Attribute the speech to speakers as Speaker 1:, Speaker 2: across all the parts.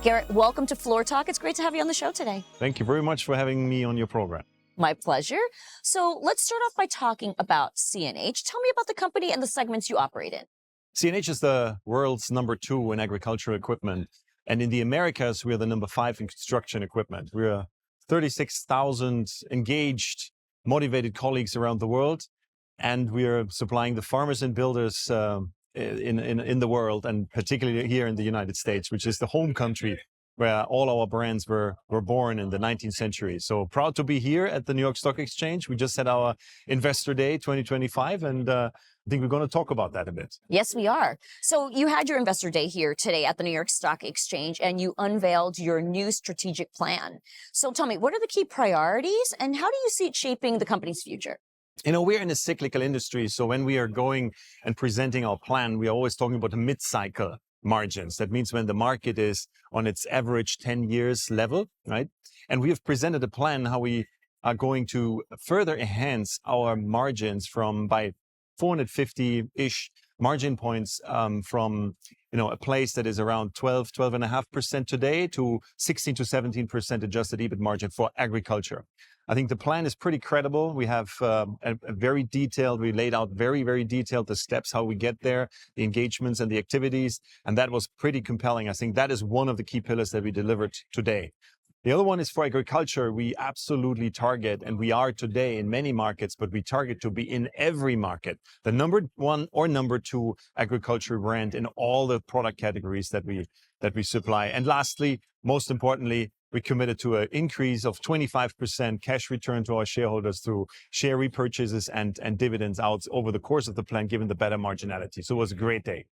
Speaker 1: Gerrit, welcome to Floor Talk. It's great to have you on the show today.
Speaker 2: Thank you very much for having me on your program.
Speaker 1: My pleasure. So let's start off by talking about CNH. Tell me about the company and the segments you operate in.
Speaker 2: CNH is the world's #2 in agricultural equipment. And in the Americas, we are the #5 in construction equipment. We are 36,000 engaged, motivated colleagues around the world. And we are supplying the farmers and builders in the world, and particularly here in the United States, which is the home country where all our brands were born in the 19th century. So proud to be here at the New York Stock Exchange. We just had our Investor Day 2025, and I think we're going to talk about that a bit.
Speaker 1: Yes, we are. So you had your Investor Day here today at the New York Stock Exchange, and you unveiled your new strategic plan. So tell me, what are the key priorities, and how do you see it shaping the company's future?
Speaker 2: You know, we're in a cyclical industry. So when we are going and presenting our plan, we are always talking about the mid-cycle margins. That means when the market is on its average 10 years level, right? And we have presented a plan how we are going to further enhance our margins by 450-ish margin points from a place that is around 12.5% today to 16 to 17% adjusted EBIT margin for agriculture. I think the plan is pretty credible. We have we laid out very, very detailed the steps, how we get there, the engagements and the activities. And that was pretty compelling. I think that is one of the key pillars that we delivered today. The other one is for agriculture. We absolutely target, and we are today in many markets, but we target to be in every market, the #1 or #2 agriculture brand in all the product categories that we supply. And lastly, most importantly, we committed to an increase of 25% cash return to our shareholders through share repurchases and dividends out over the course of the plan, given the better marginality. So it was a great day.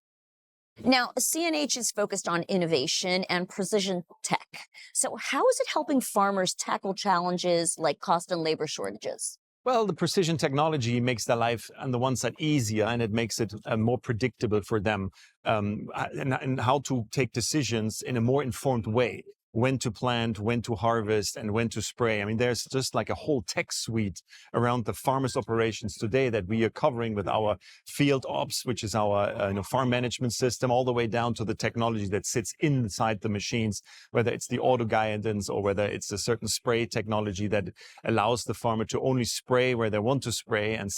Speaker 1: Now, CNH is focused on innovation and precision tech. So how is it helping farmers tackle challenges like cost and labor shortages?
Speaker 2: Well, the precision technology makes their life on the one side easier, and it makes it more predictable for them and how to take decisions in a more informed way. When to plant, when to harvest, and when to spray. I mean, there's just like a whole tech suite around the farmers' operations today that we are covering with our field ops, which is our farm management system, all the way down to the technology that sits inside the machines, whether it's the auto guidance or whether it's a certain spray technology that allows the farmer to only spray where they want to spray and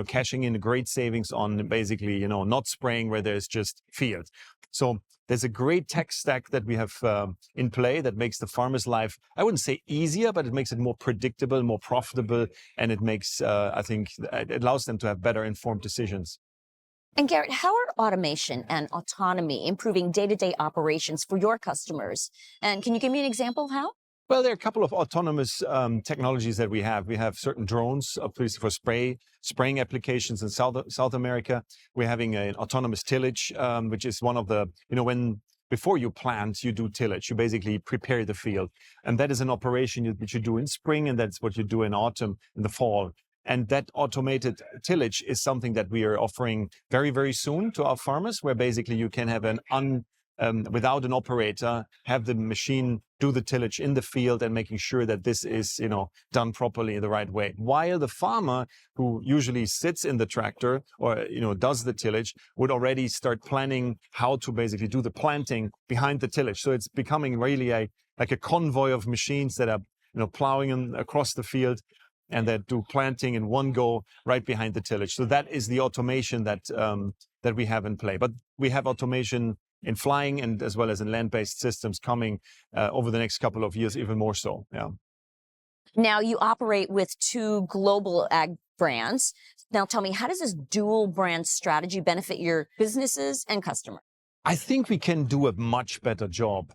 Speaker 2: cashing in great savings on basically, not spraying where there's just field. So there's a great tech stack that we have in play that makes the farmer's life, I wouldn't say easier, but it makes it more predictable, more profitable, and it makes, it allows them to have better informed decisions.
Speaker 1: And Gerrit, how are automation and autonomy improving day-to-day operations for your customers? And can you give me an example of how?
Speaker 2: Well, there are a couple of autonomous technologies that we have. We have certain drones, obviously for spraying applications in South America. We're having an autonomous tillage, which is one of the, before you plant, you do tillage. You basically prepare the field. And that is an operation which you do in spring, and that's what you do in autumn, in the fall. And that automated tillage is something that we are offering very, very soon to our farmers, where basically you can have without an operator, have the machine do the tillage in the field and making sure that this is, done properly in the right way. While the farmer, who usually sits in the tractor or, does the tillage, would already start planning how to basically do the planting behind the tillage. So it's becoming really like a convoy of machines that are, plowing across the field and that do planting in one go right behind the tillage. So that is the automation that we have in play. But we have automation in flying and as well as in land-based systems coming over the next couple of years, even more so. Yeah.
Speaker 1: Now you operate with 2 global ag brands. Now tell me, how does this dual brand strategy benefit your businesses and customers?
Speaker 2: I think we can do a much better job,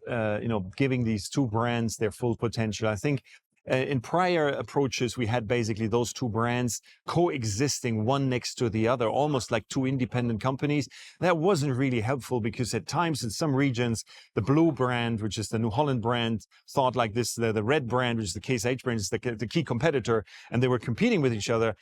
Speaker 2: giving these 2 brands their full potential. I think in prior approaches, we had basically those 2 brands coexisting one next to the other, almost like 2 independent companies. That wasn't really helpful because at times in some regions, the blue brand, which is the New Holland brand, thought like this, the red brand, which is the Case H brand, is the key competitor, and they were competing with each other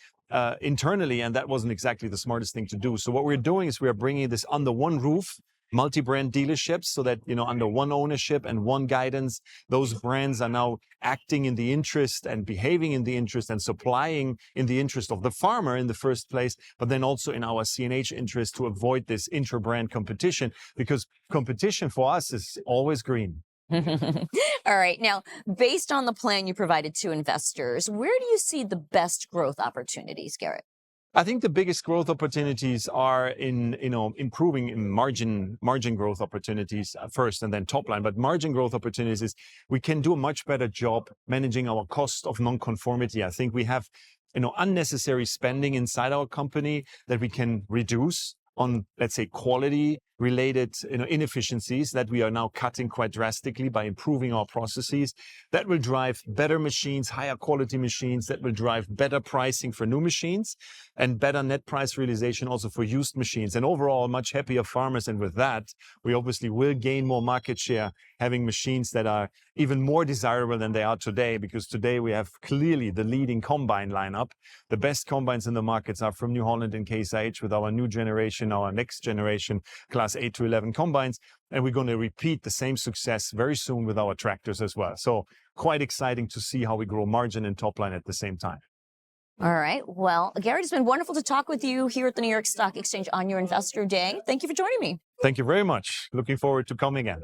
Speaker 2: internally, and that wasn't exactly the smartest thing to do. So what we're doing is we are bringing this under one roof multi-brand dealerships so that, under one ownership and one guidance, those brands are now acting in the interest and behaving in the interest and supplying in the interest of the farmer in the first place, but then also in our CNH interest to avoid this intra-brand competition, because competition for us is always green.
Speaker 1: All right. Now, based on the plan you provided to investors, where do you see the best growth opportunities, Gerrit?
Speaker 2: I think the biggest growth opportunities are in, improving in margin growth opportunities first, and then top line. But margin growth opportunities is we can do a much better job managing our cost of non-conformity. I think we have, unnecessary spending inside our company that we can reduce on, let's say, quality related inefficiencies that we are now cutting quite drastically by improving our processes. That will drive better machines, higher quality machines, that will drive better pricing for new machines and better net price realization also for used machines. And overall, much happier farmers. And with that, we obviously will gain more market share, having machines that are even more desirable than they are today, because today we have clearly the leading combine lineup. The best combines in the markets are from New Holland and Case IH with our new generation, our next generation Class 8 to 11 combines. And we're going to repeat the same success very soon with our tractors as well. So quite exciting to see how we grow margin and top line at the same time.
Speaker 1: All right. Well, Gerrit, it's been wonderful to talk with you here at the New York Stock Exchange on your Investor Day. Thank you for joining me.
Speaker 2: Thank you very much. Looking forward to coming in.